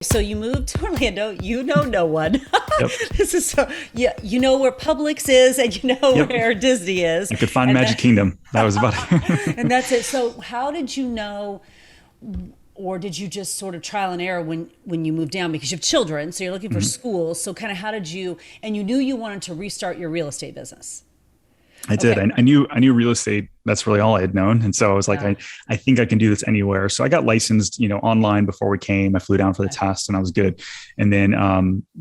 So you moved to Orlando, you know no one. Yep. This is so, yeah, you know where Publix is and you know Yep. where Disney is. I could find And Magic Kingdom. That was about it. and that's it. So how did you know, or did you just sort of trial and error when you moved down because you have children, so you're looking for schools. So kind of how did you, and you knew you wanted to restart your real estate business. I did. Okay. I knew real estate. That's really all I had known. And so I was like, Yeah. I think I can do this anywhere. So I got licensed, online before we came. I flew down for the test and I was good. And then,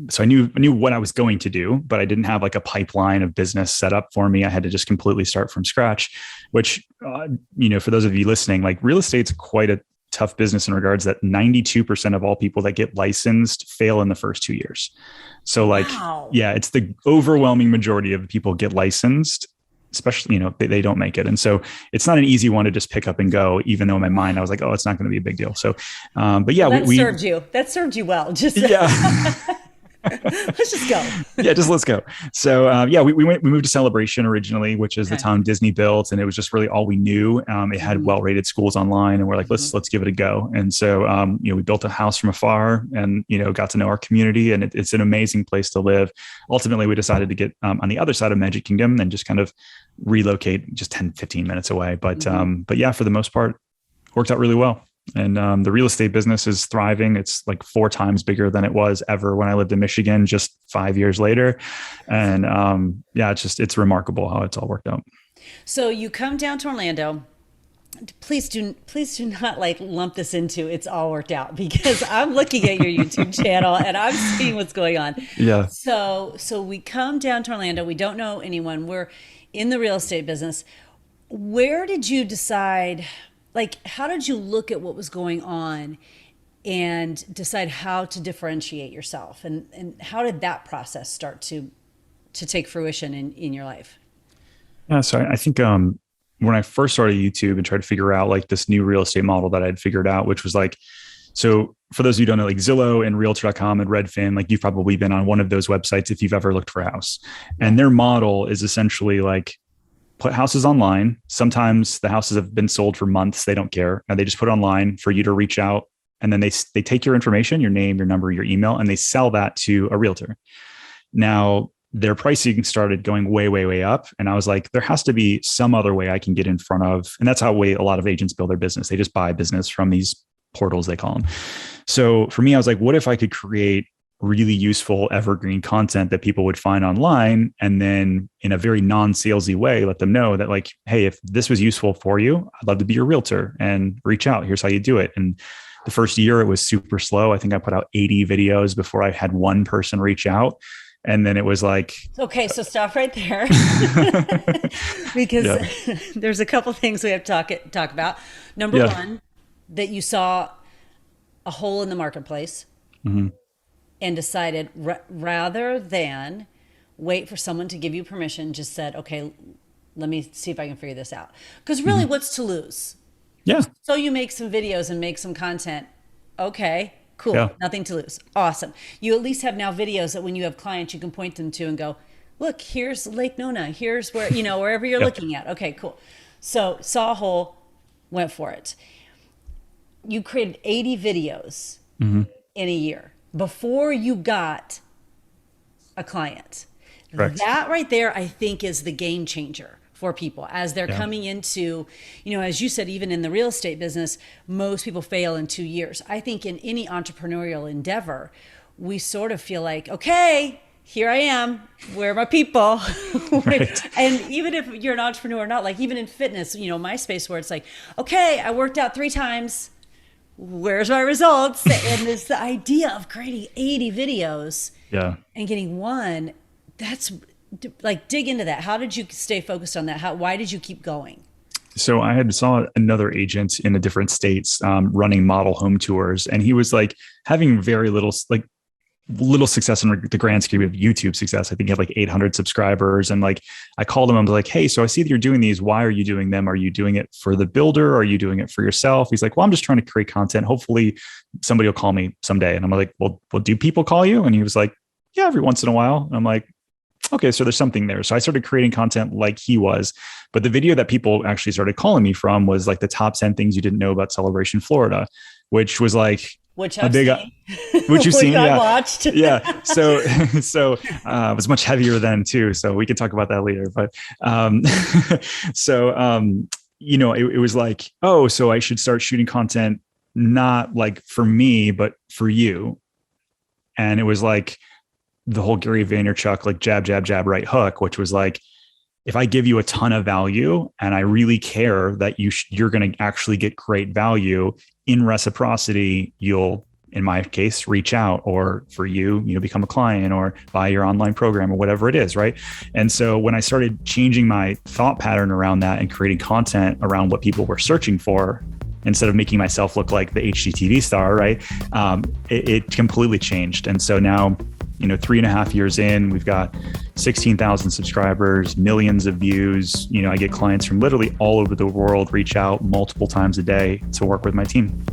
so I knew what I was going to do, but I didn't have like a pipeline of business set up for me. I had to just completely start from scratch, which, for those of you listening, like real estate's quite a tough business in regards that 92% of all people that get licensed fail in the first 2 years. So like, Wow. yeah, it's the overwhelming majority of people get licensed, especially, they don't make it. And so it's not an easy one to just pick up and go, even though in my mind, I was like, oh, it's not going to be a big deal. So, but yeah, Well, that served you well. Just yeah. let's just go. Yeah, just let's go. So we moved to Celebration originally, which is the town Disney built, and it was just really all we knew. It had well-rated schools online, and we're like, let's give it a go. And so we built a house from afar, and got to know our community, and it's an amazing place to live. Ultimately, we decided to get on the other side of Magic Kingdom and just kind of relocate just 10, 15 minutes away. But yeah, for the most part, worked out really well. And the real estate business is thriving. It's like 4 times bigger than it was ever when I lived in Michigan just 5 years later. And it's remarkable how it's all worked out. So you come down to Orlando. Please do not like lump this into it's all worked out, because I'm looking at your YouTube channel and I'm seeing what's going on. Yeah. So we come down to Orlando. We don't know anyone. We're in the real estate business. Where did you decide? Like, how did you look at what was going on and decide how to differentiate yourself? And how did that process start to take fruition in your life? Yeah. So I think when I first started YouTube and tried to figure out like this new real estate model that I'd figured out, which was like, so for those of you who don't know, like Zillow and Realtor.com and Redfin, like you've probably been on one of those websites if you've ever looked for a house. And their model is essentially like, put houses online. Sometimes the houses have been sold for months. They don't care. And they just put it online for you to reach out. And then they take your information, your name, your number, your email, and they sell that to a realtor. Now, their pricing started going way, way, way up. And I was like, there has to be some other way I can get in front of. And that's how a lot of agents build their business. They just buy business from these portals, they call them. So for me, I was like, what if I could create really useful evergreen content that people would find online, and then in a very non-salesy way, let them know that like, hey, if this was useful for you, I'd love to be your realtor and reach out. Here's how you do it. And the first year it was super slow. I think I put out 80 videos before I had one person reach out. And then it was like, okay, so stop right there. Because there's a couple things we have to talk about. Number one, that you saw a hole in the marketplace. Mm-hmm. And decided rather than wait for someone to give you permission, just said, okay, let me see if I can figure this out. Because really, what's to lose? Yeah. So you make some videos and make some content. Okay, cool. Yeah. Nothing to lose. Awesome. You at least have now videos that when you have clients, you can point them to and go, look, here's Lake Nona. Here's where, wherever you're looking at. Okay, cool. So saw a hole, went for it. You created 80 videos in a year before you got a client. Correct. That right there, I think, is the game changer for people as they're coming into, as you said, even in the real estate business, most people fail in 2 years. I think in any entrepreneurial endeavor, we sort of feel like, okay, here I am. Where are my people? Right. And even if you're an entrepreneur or not, like even in fitness, my space where it's like, okay, I worked out 3 times. Where's my results? And it's the idea of creating 80 videos and getting one. That's like, dig into that. How did you stay focused on that? Why did you keep going? So I saw another agent in a different states running model home tours, and he was like having very little success in the grand scheme of YouTube success. I think he had like 800 subscribers. And like, I called him. I was like, hey, so I see that you're doing these. Why are you doing them? Are you doing it for the builder? Or are you doing it for yourself? He's like, well, I'm just trying to create content. Hopefully somebody will call me someday. And I'm like, well, do people call you? And he was like, yeah, every once in a while. And I'm like, okay, so there's something there. So I started creating content like he was. But the video that people actually started calling me from was like the top 10 things you didn't know about Celebration, Florida, which was like, Which a I've big, seen. which you've seen. I Yeah. watched. Yeah. So, it was much heavier then too. So we can talk about that later, but, so, it was like, oh, so I should start shooting content, not like for me, but for you. And it was like the whole Gary Vaynerchuk, like jab, jab, jab, right hook, which was like, if I give you a ton of value and I really care that you're going to actually get great value, in reciprocity, you'll, in my case, reach out, or for you, become a client or buy your online program or whatever it is. Right. And so when I started changing my thought pattern around that and creating content around what people were searching for, instead of making myself look like the HGTV star, right, it completely changed. And so now, 3.5 years in, we've got 16,000 subscribers, millions of views. I get clients from literally all over the world reach out multiple times a day to work with my team.